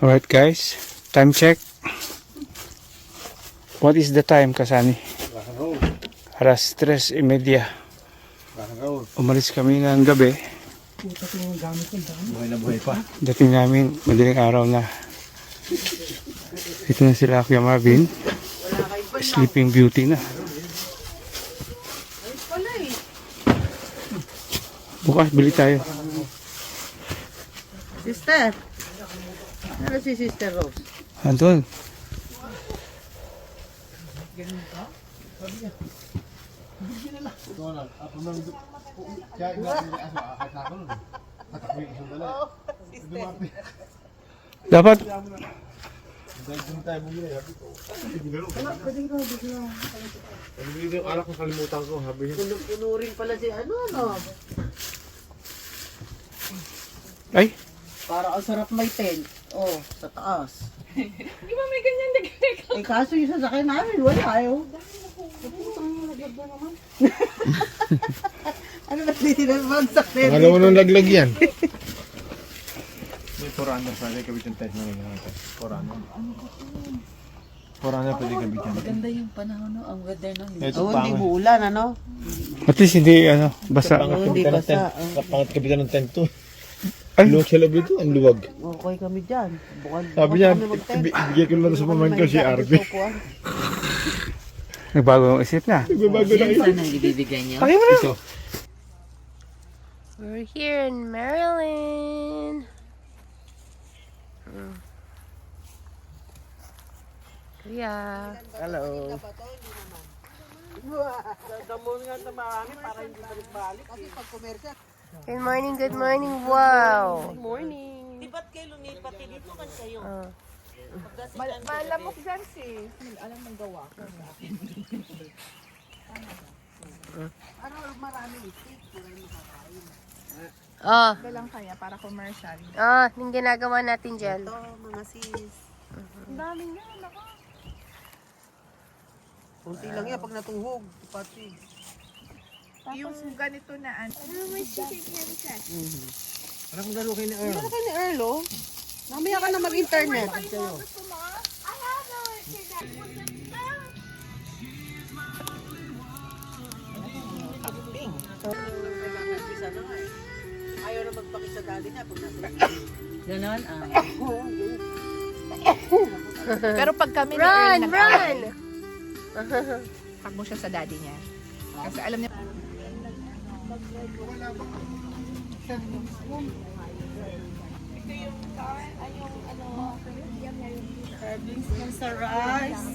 Alright guys, time check. What is the time, Kasani? Alas 3:30. Umalis kami ng gabi. Buhay na buhay pa. Dating namin, madaling araw na. Ito na sila Kuya Marvin. Sleeping Beauty na. Bukas bili tayo. Sister. Ano si Sister Rose? Anton. Dapat Alak ko kalimutan ko, sabi niya. Puno rin pala si ano. ay, Para ang sarap may tent. Oh, sa taas. Di ba may ganyan na ganyan? Eh kaso yung sasakyan namin, wala ayaw. Ano ba tinatawag sakyan? Pangalawa nang laglag yan. May 400 sa akin, kabit yung tent na rin. 400 pwede kabit yan. Maganda yung panahon, no? Ang weather no. Ito Oh, hindi mo ulan, ano? at least hindi basa. Oo, hindi basa. Pangat kabitan ng tent to. Ay. Luwag sa loob ito, ang luwag. Okay kami dyan. Sabi niya, bigyan ko lang sa pamain ko si RB. Nagbago ang isip na. Nagbabago na yun. Saan ang ibibigay niyo? Pakay mo na. Ito. We're here in Maryland. Kuya. Hello. Damon nga na marami para hindi balik-balik. Kasi pag commercial. Good morning, good morning. Wow. Good morning. Di ba't kayo lumipat dito kan kayo? Malamok dyan si. Alam mong gawa. Ano marami stick? Marami makakain. Oh, Ito lang kaya para commercial. yung ginagawa natin dyan. Ito mga sis. Ang daming yan, ako. Kunti lang yan pag natuhog. Pati. Yung ganito na ano. Alam mo gano'n kayo ni Earl. Ano kayo ni Earl, oh? Mamaya ka na mag-internet. Ayaw na magpakisa dali niya pag nasa Ganon, Pero pag kami ni Run, Earl run! takbo siya sa daddy niya. Kasi alam niya, sa rice.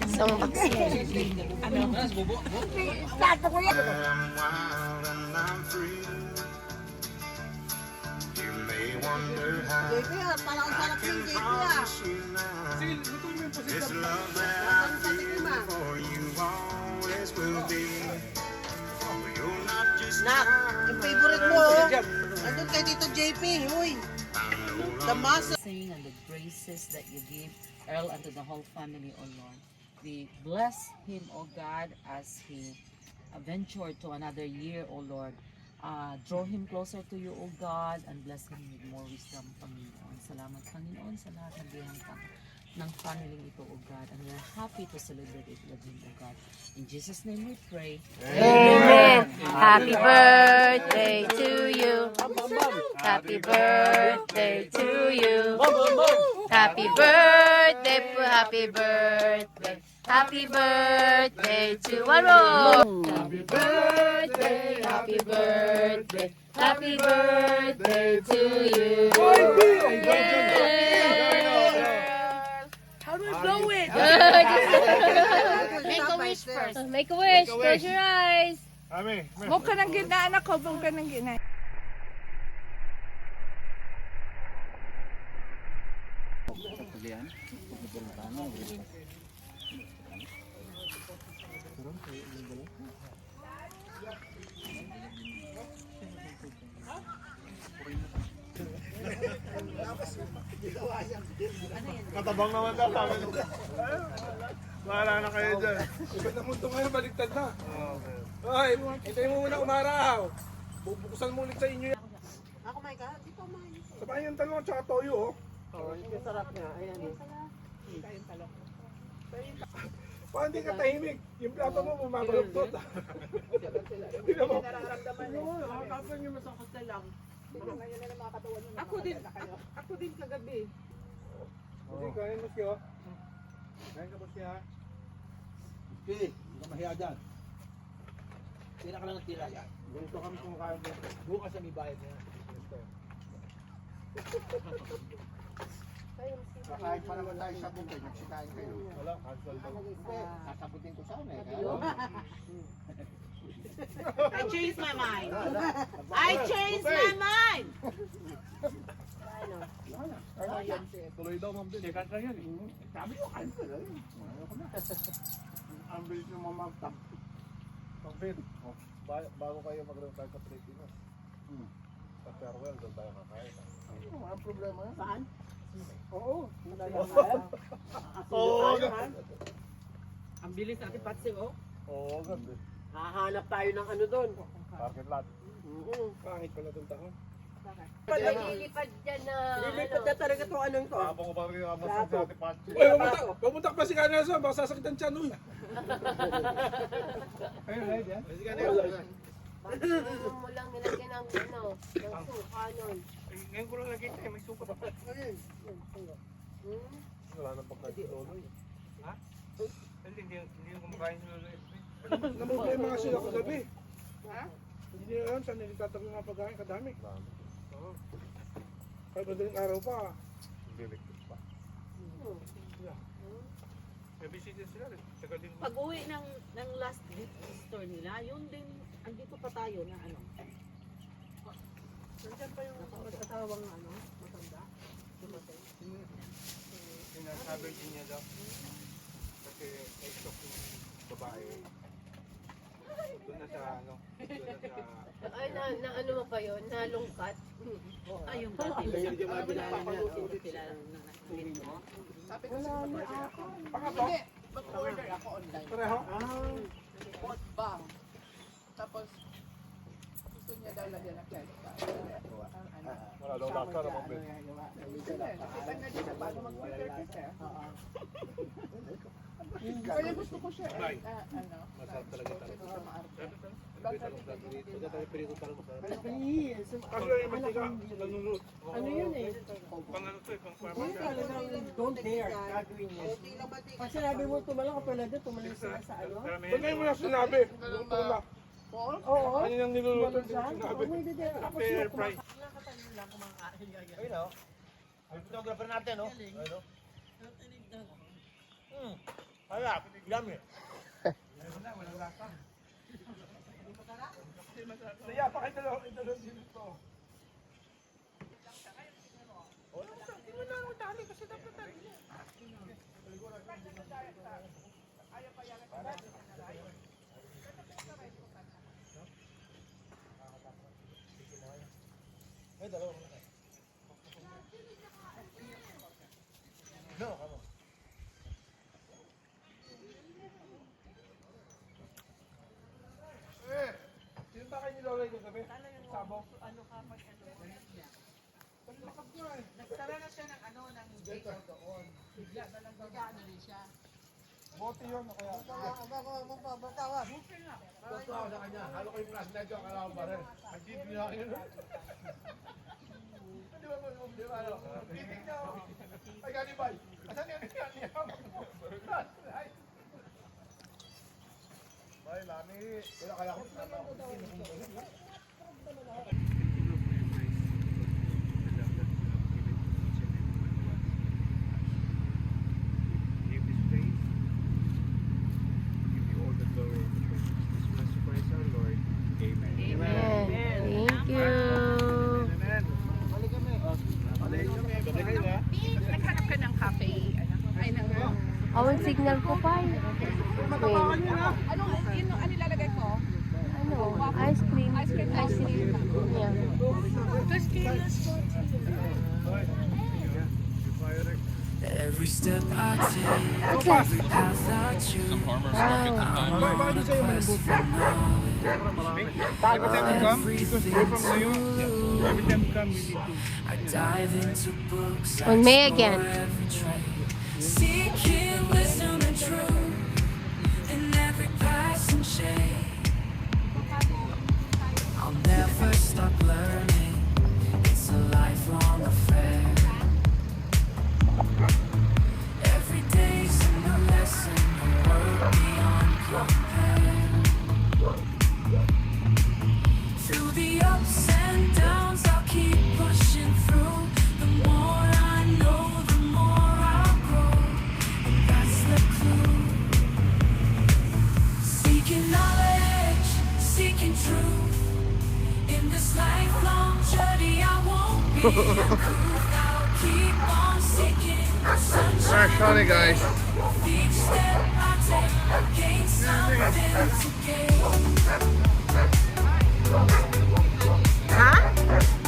Isang box. JP, parang sarap yung JP ah. Nak, yung favorite mo, andun kay Tito JP, huy. The masa. Saying and the graces that you give Earl and to the whole family, O Lord. We bless him, O God, as he ventured to another year, O Lord. Draw him closer to you, O God, and bless him with more wisdom, Panginoon. Salamat, Panginoon, sa lahat ng biyayang ng family ito, O God. And we're happy to celebrate it with him, O God. In Jesus' name we pray. Amen. Happy birthday to you. Happy birthday to you. Happy birthday, happy birthday. Happy birthday to one more. Happy birthday, happy birthday. Happy birthday to you. how do we blow it? Make a wish first. Make a wish. Close your eyes. Huwag ka ng gitna, anak ko. Huwag ka ng gitna. Katabang naman daw. Wala na kayo dyan. Iba na mundo ngayon, baliktad na. Ay, hintayin mo muna umaraw. Bubukusan mo ulit sa inyo yan. Ako, my God, di pa may. Sabahin yung talong tsaka toyo, oh. Oh, yung sarap nga. Ayan eh. Paano hindi ka tahimik? Yung plato mo bumabaluktot. Hindi na mo. Kapag nyo masakot na lang. Ako din kagabi. Hindi, kain mo siya. Kain ka ba siya? Okay, hindi ka mahiya dyan. Tira ka lang ng tira yan. Ganito kami kumakain ko. Bukas na may bayad niya. Kahit pa naman tayo sabutin, nagsikain kayo. Wala, cancel daw. Sasabutin ko sana eh. I changed my mind. I changed my mind. Tuloy daw, ma'am. Hindi, cancel yan eh. Sabi ko, cancel. Ang bilis ng mamagtap. Pag-bid. Bago kayo magkaroon tayo sa Pilipinas. Sa farewell, doon tayo kakain. Ang problema yan. Saan? Oo. Oo, Ang bilis natin, Patsy, oh. Oo, ganda. Hahanap tayo ng ano doon. Parking lot. Kahit pala doon tayo. Lilipad dyan na, Lilipat na talaga itong anong to. Habang ko parang yung amas sa Ate Patsy. Uy, Pumunta pa si Kanasa, baka sasakit ang tiyan, uy. Ayun, right yan. Bakit mo lang nilagyan ng suka nun. Ngayon ko lang nakita eh, may suka pa. Wala nang pagkain si Lolo eh. Ha? Hindi yung kumakain si Lolo eh. Namumblema nga sila kagabi. Ha? Hindi nila alam saan nilitatabi mga pagkain, kadami. Oo. Kahit madaling araw pa. Hindi electric pa. May bisita sila rin. Tagal din. Pag uwi ng last store nila, yun din, andito pa tayo na ano. Nandiyan pa yung magkatawang ano, matanda. Sinasabi din niya daw. Kasi may stock yung babae. Doon na sa ano. Doon na sa... Ay, na ano mo pa yun? Nalungkat? Ay, yung dati. Hindi sila Pareho? Wala daw lasa naman ba? Kaya gusto ko siya. Masarap talaga talaga. Kasi yung mantika, nanunod. ano yun eh. Pang ano to eh, pang farmer. Don't dare. Gagawin niya. Pag sinabi mo tumalong ka pala doon, tumalong sila sa ano. Ba't ngayon mo na sinabi? Luto na. Oo. Ano yung niluluto din Saan? sinabi? Oo, hindi din. Ako Fair siya price. Ayun o. Ang photographer natin o. Ayun o. Harap, yummy. Saya, pakidalaw dito. Ay, dalawa. No, come on. Sino ba kayo nilolay ko gabi? Sabong? Nagsara na siya ng ano, ng date doon. Bigla na lang nag-ano rin siya. Bote yun, o kaya? Magpapatawa. Gusto ako sa kanya. Halo kayo plus medyo ang kalawan pa rin. Ang jeep niya kayo. Di ba mo? Di ba ano? Titig niya ako. Ay, ganibay. Asan yan? Yan niya. Ay, lami. Wala kaya ako. Give this praise. Give you all the glory and praise. This bless you, praise our Lord. Amen. Amen. Thank you. Amen. Naghanap ka ng cafe. Ay, ng... Awang signal ko pa eh. Ano ilalagay ko? Ano? Ice cream. Ice cream. Yeah. Every step I take, every path I choose, Bakit doon sa'yo malambot? Every time you come, because we're from New York, every time you come, we need to. I dive into books, On May again. every trade, seeking wisdom and truth in every passing shade. I'll never stop learning, it's a lifelong affair. Every day's a new lesson, a world beyond compare. Through the ups and downs, I'll keep pushing through. The more I know, the more I'll grow. And that's the clue. Seeking knowledge, seeking truth. In this lifelong journey, I won't be improved. I'll keep on seeking sunshine. Alright, Shawnee, guys. Each step I take, gain something to gain. Ha?